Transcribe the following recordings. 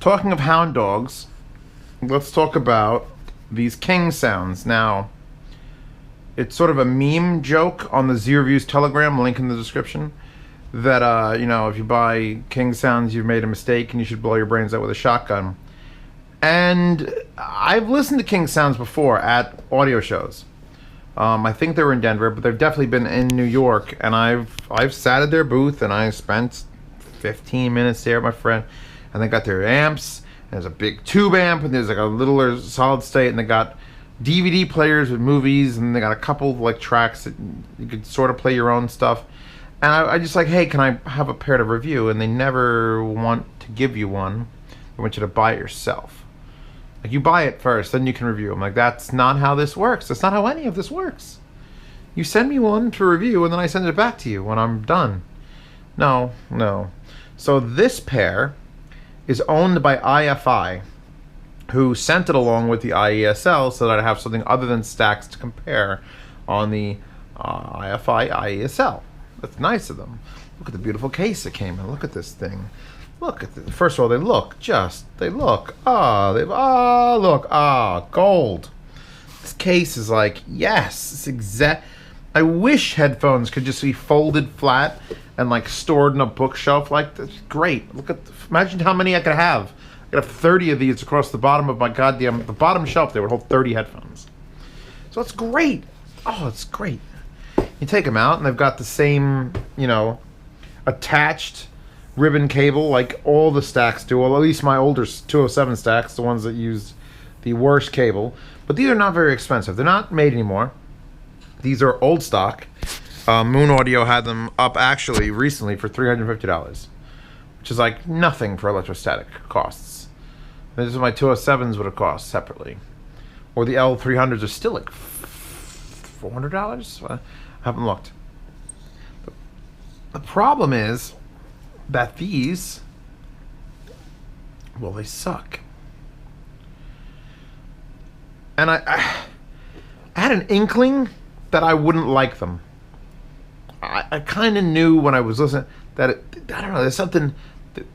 Talking of hound dogs, let's talk about these KingSounds. Now, it's sort of a meme joke on the Z Reviews Telegram, link in the description, that, if you buy KingSounds, you've made a mistake and you should blow your brains out with a shotgun. And I've listened to KingSounds before at audio shows. I think they were in Denver, but they've definitely been in New York. And I've sat at their booth and I spent 15 minutes there with my friend. And they got their amps. And there's a big tube amp, and there's like a littler solid state, and they got DVD players with movies, and they got a couple of like tracks that you could sort of play your own stuff. And I just like, hey, can I have a pair to review? And they never want to give you one. They want you to buy it yourself. Like, you buy it first, then you can review. I'm like, that's not how this works. That's not how any of this works. You send me one to review, and then I send it back to you when I'm done. No. So this pair is owned by IFI, who sent it along with the IESL so that I have something other than stacks to compare on the IFI IESL. That's nice of them. Look at the beautiful case it came in. Look at this thing. Look at this. First of all, gold. This case is like, yes, it's exact. I wish headphones could just be folded flat and like stored in a bookshelf. Like, that's great. Imagine how many I could have. I could have 30 of these across the bottom of my the bottom shelf. They would hold 30 headphones. So it's great. Oh, it's great. You take them out and they've got the same, attached ribbon cable like all the stacks do. Well, at least my older 207 stacks, the ones that use the worst cable. But these are not very expensive. They're not made anymore. These are old stock. Moon Audio had them up actually recently for $350, which is like nothing for electrostatic costs. This is my 207s would have cost separately. Or the L300s are still like $400? I haven't looked. The problem is that these, well, they suck. And I had an inkling that I wouldn't like them. I kind of knew when I was listening that I don't know, there's something that,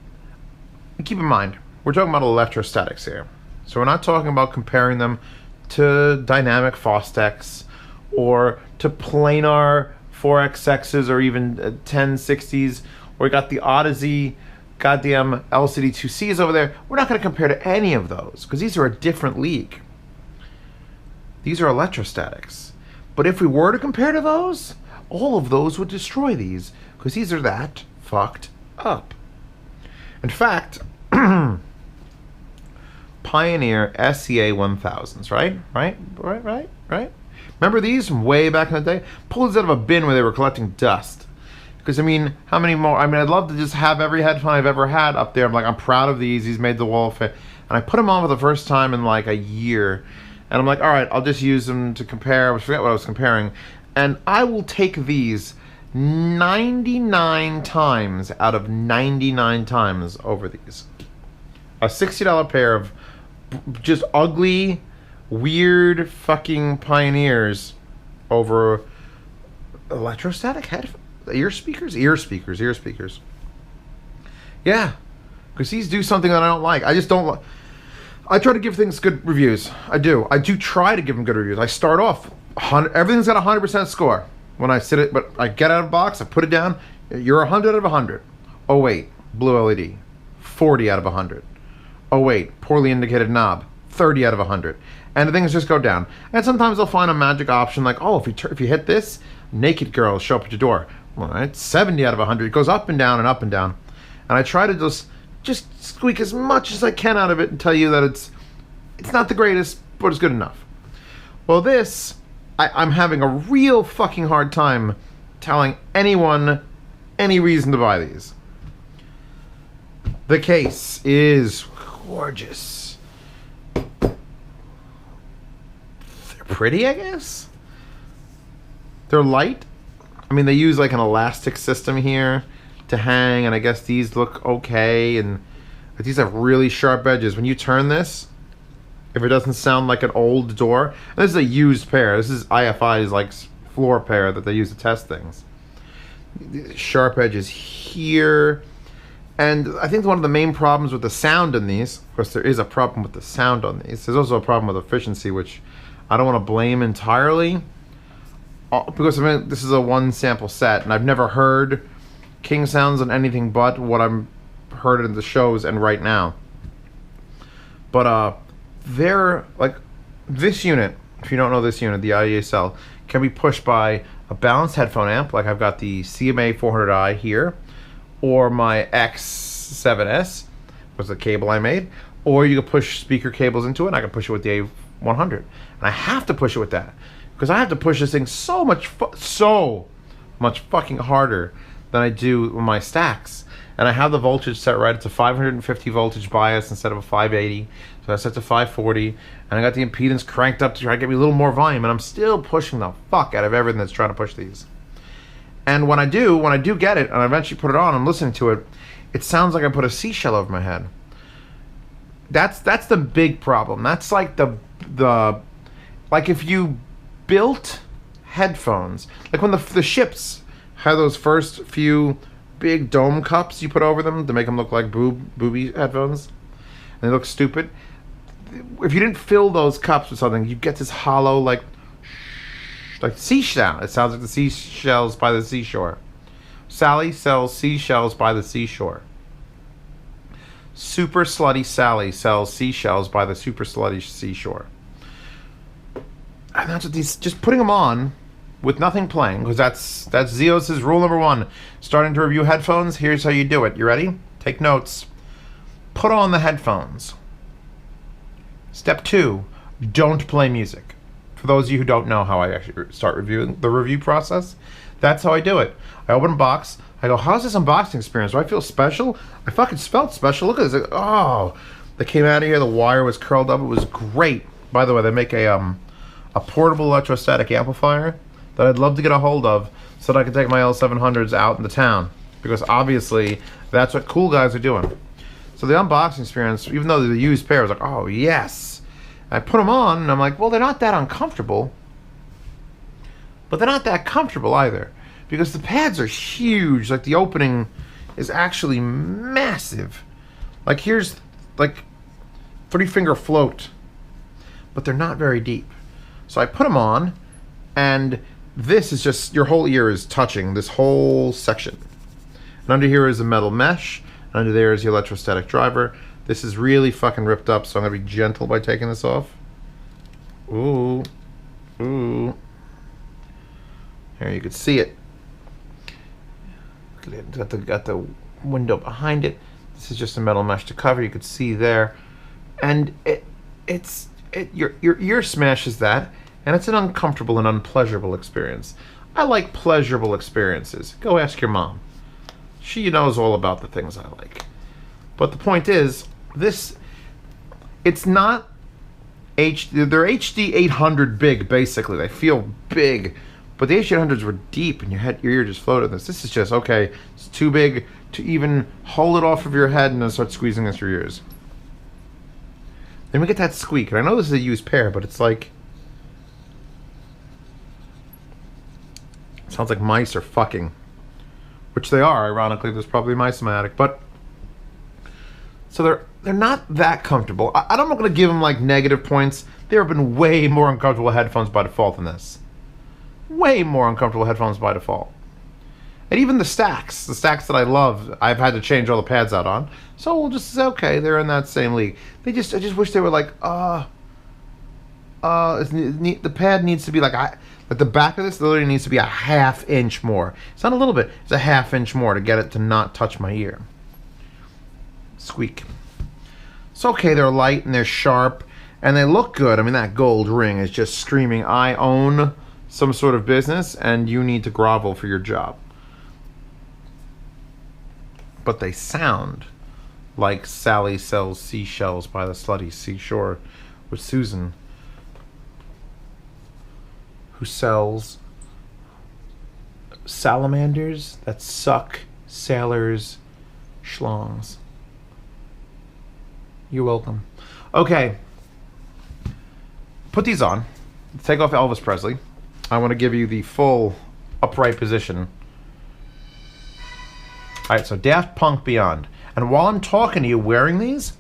keep in mind, we're talking about electrostatics here. So we're not talking about comparing them to dynamic Fostex or to planar 4XXs or even 1060s, or we got the Odyssey goddamn LCD2Cs over there. We're not going to compare to any of those because these are a different league. These are electrostatics. But if we were to compare to those, all of those would destroy these because these are that fucked up. In fact, Pioneer SCA 1000s, right? Remember these from way back in the day? Pulled these out of a bin where they were collecting dust. Because, how many more? I'd love to just have every headphone I've ever had up there. I'm proud of these. These made the wall fit. And I put them on for the first time in like a year. And I'm like, all right, I'll just use them to compare. I forget what I was comparing. And I will take these 99 times out of 99 times over these. A $60 pair of just ugly, weird fucking Pioneers over electrostatic headphones. Ear speakers. Yeah, because these do something that I don't like. I just don't like. I try to give things good reviews. I do try to give them good reviews. I start off, everything's got a 100% score when I sit it, but I get out of the box, I put it down. You're 100 out of 100. Oh wait, blue LED, 40 out of 100. Oh wait, poorly indicated knob, 30 out of 100. And the things just go down. And sometimes I'll find a magic option like, oh, if you hit this, naked girls show up at your door. All right, 70 out of 100. It goes up and down and up and down. And I try to just squeak as much as I can out of it and tell you that it's not the greatest, but it's good enough. Well, this, I'm having a real fucking hard time telling anyone any reason to buy these. The case is gorgeous. They're pretty, I guess. They're light. They use like an elastic system here to hang, and I guess these look okay, and these have really sharp edges. When you turn this, if it doesn't sound like an old door, and this is a used pair. This is IFI's like floor pair that they use to test things. Sharp edges here, And I think one of the main problems with the sound in these, of course there is a problem with the sound on these, there's also a problem with efficiency, which I don't want to blame entirely, because I mean, this is a one sample set, and I've never heard KingSounds on anything but what I'm heard in the shows and right now. But they're like, this unit, if you don't know this unit, the IESL, can be pushed by a balanced headphone amp, like I've got the CMA 400i here, or my X7S, was the cable I made, or you can push speaker cables into it, and I can push it with the A100. And I have to push it with that, because I have to push this thing so much fucking harder than I do with my stacks. And I have the voltage set right. It's a 550 voltage bias instead of a 580. So I set to 540. And I got the impedance cranked up to try to get me a little more volume. And I'm still pushing the fuck out of everything that's trying to push these. And when I do get it, and I eventually put it on, I'm listening to it, it sounds like I put a seashell over my head. That's the big problem. That's like like if you built headphones, like when the ships had those first few big dome cups you put over them to make them look like booby headphones, and they look stupid. If you didn't fill those cups with something, you get this hollow like seashell. It sounds like the seashells by the seashore. Sally sells seashells by the seashore. Super slutty Sally sells seashells by the super slutty seashore. And that's what these, just putting them on with nothing playing, because that's Zeos' rule number one. Starting to review headphones, here's how you do it. You ready? Take notes. Put on the headphones. Step 2, don't play music. For those of you who don't know how I actually start reviewing the review process, that's how I do it. I open a box. I go, how's this unboxing experience? Do I feel special? I fucking felt special. Look at this. Oh, they came out of here. The wire was curled up. It was great. By the way, they make a portable electrostatic amplifier that I'd love to get a hold of so that I can take my L700s out in the town, because obviously that's what cool guys are doing. So the unboxing experience, even though they're the used pair, I was like, oh yes. And I put them on and I'm like, well, they're not that uncomfortable, but they're not that comfortable either, because the pads are huge. Like the opening is actually massive. Like here's like 3-finger float, but they're not very deep. So I put them on, and this is just, your whole ear is touching this whole section. And under here is a metal mesh, and under there is the electrostatic driver. This is really fucking ripped up, so I'm gonna be gentle by taking this off. Ooh. Ooh. Here you can see it. Got the window behind it. This is just a metal mesh to cover. You could see there. And your ear smashes that, and it's an uncomfortable and unpleasurable experience. I like pleasurable experiences. Go ask your mom. She knows all about the things I like. But the point is, it's not they're HD 800 big, basically. They feel big, but the HD 800s were deep, and your ear just floated. This is just, okay, it's too big to even hold it off of your head and then start squeezing into your ears. Then we get that squeak, and I know this is a used pair, but it's like, sounds like mice are fucking, which they are. Ironically, there's probably mice in my attic, but so they're not that comfortable. I'm not going to give them like negative points. There have been way more uncomfortable headphones by default than this. Way more uncomfortable headphones by default. And even the stacks that I love, I've had to change all the pads out on. So we'll just say, okay, they're in that same league. I just wish they were like, the pad needs to be like the back of this literally needs to be a 1/2 inch more. It's not a little bit, it's a 1/2 inch more to get it to not touch my ear. Squeak. It's okay, they're light and they're sharp and they look good. I mean, that gold ring is just screaming, I own some sort of business and you need to grovel for your job. But they sound like Sally sells seashells by the slutty seashore with Susan, who sells salamanders that suck sailors' schlongs. You're welcome. Okay. Put these on. Take off Elvis Presley. I want to give you the full upright position. Alright, so Daft Punk Beyond. And while I'm talking to you wearing these,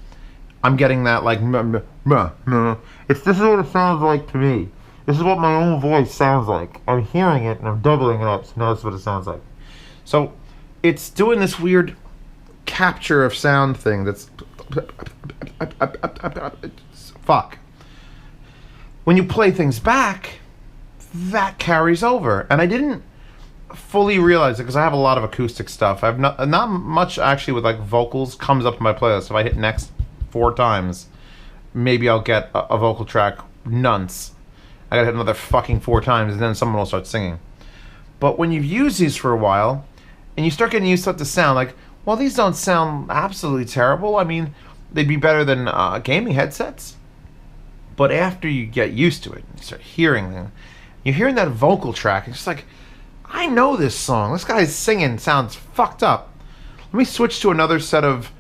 I'm getting that like this is what it sounds like to me. This is what my own voice sounds like. I'm hearing it and I'm doubling it up, so now that's what it sounds like. So it's doing this weird capture of sound thing that's fuck. When you play things back, that carries over. And I didn't fully realize it because I have a lot of acoustic stuff. I've not much actually with like vocals comes up in my playlist. If I hit next 4 times, maybe I'll get a vocal track nonce. I gotta hit another fucking 4 times and then someone will start singing. But when you've used these for a while and you start getting used to it to sound like, well, these don't sound absolutely terrible. I mean, they'd be better than gaming headsets. But after you get used to it, you start hearing them. You're hearing that vocal track, and it's just like, I know this song. This guy's singing sounds fucked up. Let me switch to another set of...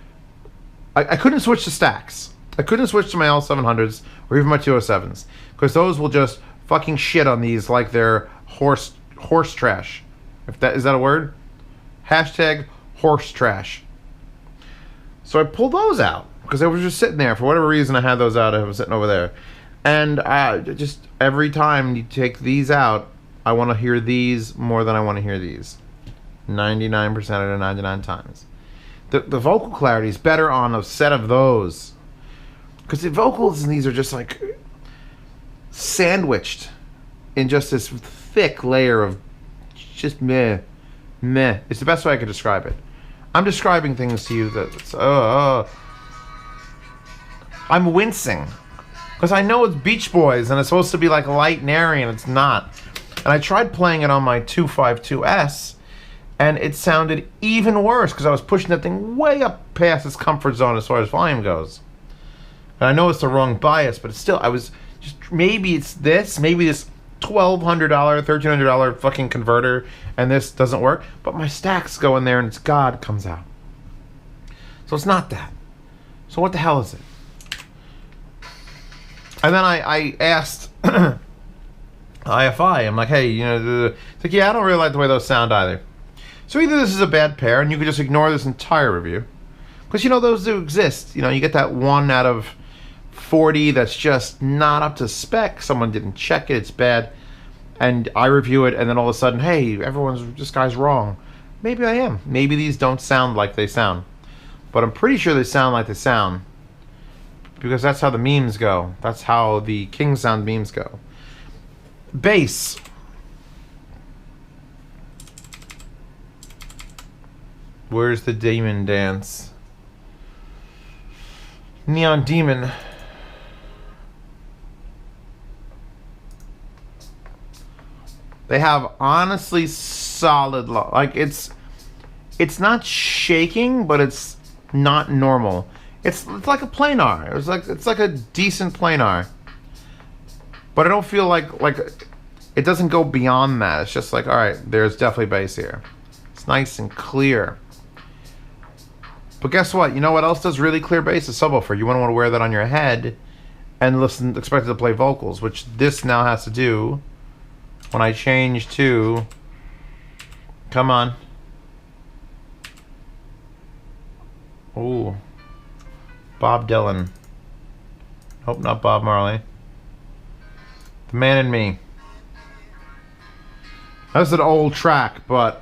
I couldn't switch to stacks. I couldn't switch to my L700s or even my 207s because those will just fucking shit on these like they're horse trash. If that is that a word? Hashtag horse trash. So I pulled those out because I was just sitting there. For whatever reason, I had those out. I was sitting over there. And just every time you take these out, I want to hear these more than I want to hear these. 99% of the 99 times. The vocal clarity is better on a set of those. Because the vocals in these are just like sandwiched in just this thick layer of just meh. It's the best way I could describe it. I'm describing things to you that's... I'm wincing. Because I know it's Beach Boys and it's supposed to be like light and airy and it's not. And I tried playing it on my 252S and it sounded even worse because I was pushing that thing way up past its comfort zone as far as volume goes. And I know it's the wrong bias, but it's still, I was just, maybe it's this, maybe this $1,200, $1,300 fucking converter and this doesn't work, but my stacks go in there and it's God comes out. So it's not that. So what the hell is it? And then I asked IFI, I'm like, hey, you know, it's like, yeah, I don't really like the way those sound either. So either this is a bad pair and you could just ignore this entire review. Because, you know, those do exist. You know, you get that 1 out of 40 that's just not up to spec. Someone didn't check it, it's bad. And I review it and then all of a sudden, hey, this guy's wrong. Maybe I am. Maybe these don't sound like they sound. But I'm pretty sure they sound like they sound. Because that's how the memes go. That's how the KingSound memes go. Bass. Where's the demon dance? Neon Demon. They have honestly solid like it's not shaking, but it's not normal. It's like a planar. It's like a decent planar. But I don't feel like it doesn't go beyond that. It's just like, all right, there's definitely bass here. It's nice and clear. But guess what? You know what else does really clear bass? A subwoofer. You wouldn't want to wear that on your head and expect it to play vocals, which this now has to do when I change to... Come on. Ooh. Bob Dylan. Hope not Bob Marley. The Man in Me. That's an old track, but...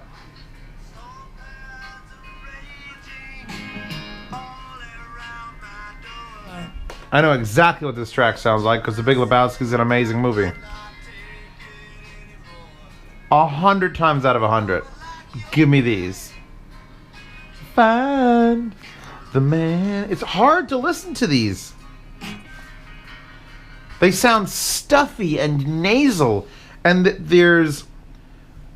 I know exactly what this track sounds like because The Big Lebowski is an amazing movie. 100 times out of 100. Give me these. Find the man. It's hard to listen to these. They sound stuffy and nasal. And there's...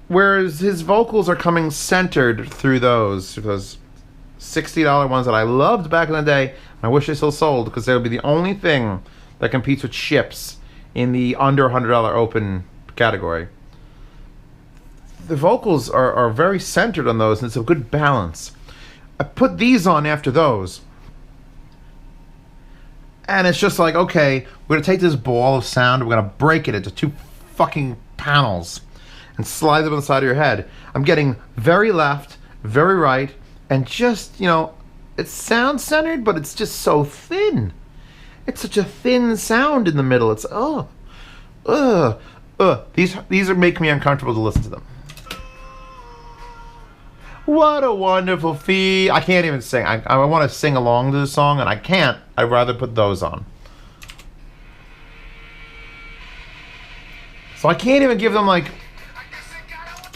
Whereas his vocals are coming centered through those $60 ones that I loved back in the day. I wish they still sold because they would be the only thing that competes with ships in the under $100 open category. The vocals are very centered on those and it's a good balance. I put these on after those. And it's just like, okay, we're going to take this ball of sound, we're going to break it into 2 fucking panels and slide them on the side of your head. I'm getting very left, very right, and just, you know, it's sound centered, but it's just so thin. It's such a thin sound in the middle. It's these are making me uncomfortable to listen to them. What a wonderful fee. I can't even sing. I want to sing along to the song, and I can't. I'd rather put those on. So I can't even give them like...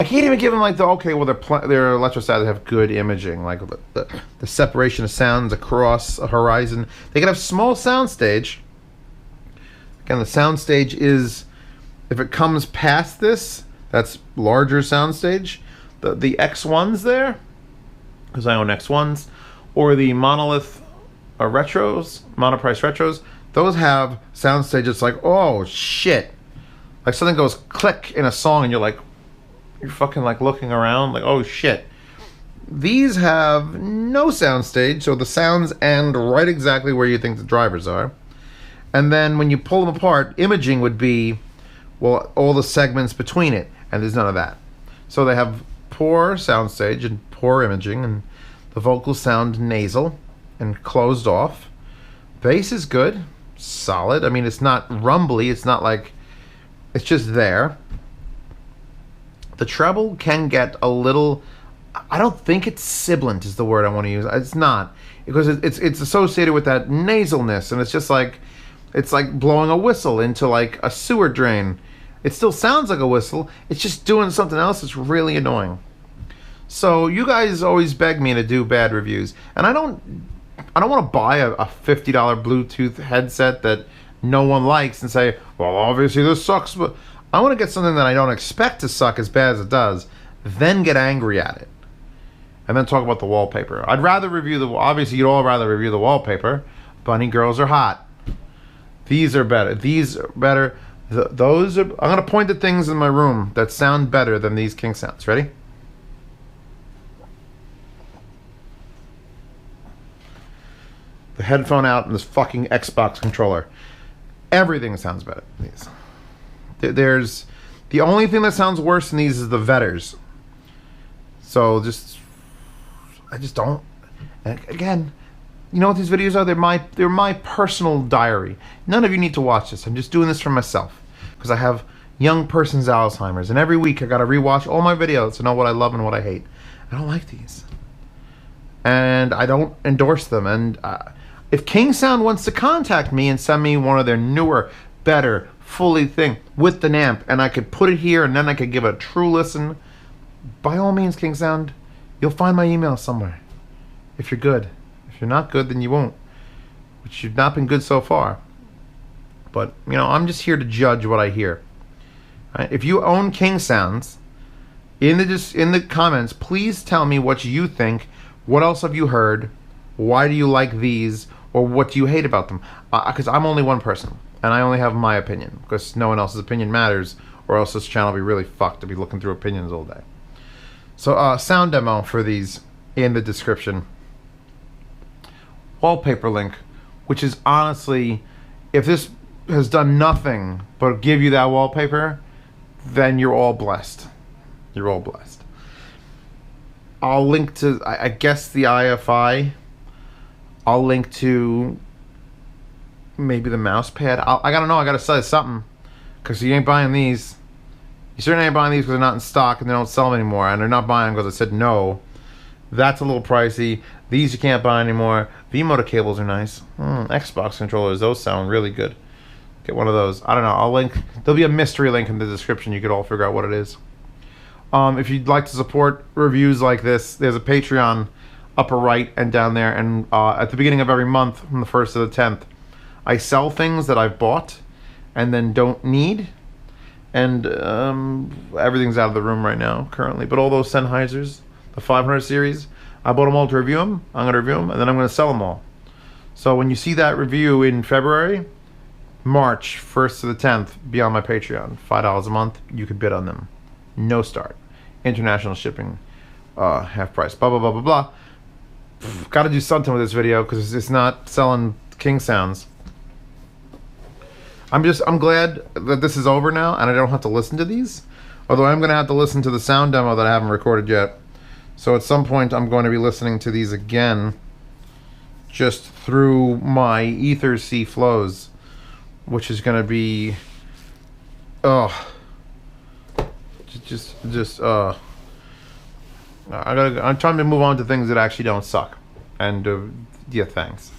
okay, well, they're electrostatics have good imaging, like the separation of sounds across a horizon. They can have small soundstage. Again, the soundstage is, if it comes past this, that's larger soundstage. The X1s there, because I own X1s, or the Monolith Retros, Monoprice Retros, those have soundstages like, oh shit. Like something goes click in a song and you're fucking like looking around like, oh shit. These have no soundstage, so the sounds end right exactly where you think the drivers are. And then when you pull them apart, imaging would be, well, all the segments between it, and there's none of that. So they have poor soundstage and poor imaging, and the vocals sound nasal and closed off. Bass is good, solid. I mean, it's not rumbly, it's not like, it's just there. The treble can get a little, I don't think it's sibilant is the word I want to use. It's not, because it's associated with that nasalness, and it's just like, it's like blowing a whistle into like a sewer drain. It still sounds like a whistle, it's just doing something else that's really annoying. So you guys always beg me to do bad reviews, and I don't want to buy a $50 Bluetooth headset that no one likes and say, well, obviously this sucks, but I want to get something that I don't expect to suck as bad as it does, then get angry at it, and then talk about the wallpaper. I'd rather review obviously you'd all rather review the wallpaper. Bunny girls are hot. These are better. These are better. Those are, I'm going to point to things in my room that sound better than these KingSounds. Ready? The headphone out and this fucking Xbox controller. Everything sounds better than these. There's the only thing that sounds worse than these is the Vetters. So I just don't. And again, you know what these videos are? They're my personal diary. None of you need to watch this. I'm just doing this for myself because I have young person's Alzheimer's, and every week I gotta rewatch all my videos to know what I love and what I hate. I don't like these, and I don't endorse them. And if KingSound wants to contact me and send me one of their newer, better, fully thing with the amp, and I could put it here and then I could give it a true listen, by all means, KingSound, you'll find my email somewhere. If you're good. If you're not good, then you won't, which you've not been good so far. But you know, I'm just here to judge what I hear. Right? If you own KingSounds, in the comments, please tell me what you think. What else have you heard? Why do you like these? Or what do you hate about them? Because I'm only one person, and I only have my opinion, because no one else's opinion matters, or else this channel will be really fucked to be looking through opinions all day. So sound demo for these in the description. Wallpaper link, which is honestly, if this has done nothing but give you that wallpaper, then you're all blessed. You're all blessed. I'll link to, I guess, the IFI. I'll link to maybe the mouse pad. I gotta know, I gotta say something, because you ain't buying these. You certainly ain't buying these because they're not in stock and they don't sell them anymore, and they're not buying because I said no. That's a little pricey. These you can't buy anymore. V-motor cables are nice. Xbox controllers, those sound really good. Get one of those. I don't know, I'll link. There'll be a mystery link in the description. You could all figure out what it is. If you'd like to support reviews like this, there's a Patreon upper right and down there, and at the beginning of every month, from the 1st to the 10th, I sell things that I've bought and then don't need, and everything's out of the room right now currently, but all those Sennheisers, the 500 series, I bought them all to review them. I'm going to review them, and then I'm going to sell them all. So when you see that review in February, March 1st to the 10th, be on my Patreon. $5 a month, you could bid on them. No start. International shipping, half price, blah, blah, blah, blah, blah. Got to do something with this video because it's not selling KingSounds. I'm glad that this is over now and I don't have to listen to these. Although I'm going to have to listen to the sound demo that I haven't recorded yet. So at some point I'm going to be listening to these again. just through my ether sea flows, which is gonna be just I'm trying to move on to things that actually don't suck. And yeah, thanks.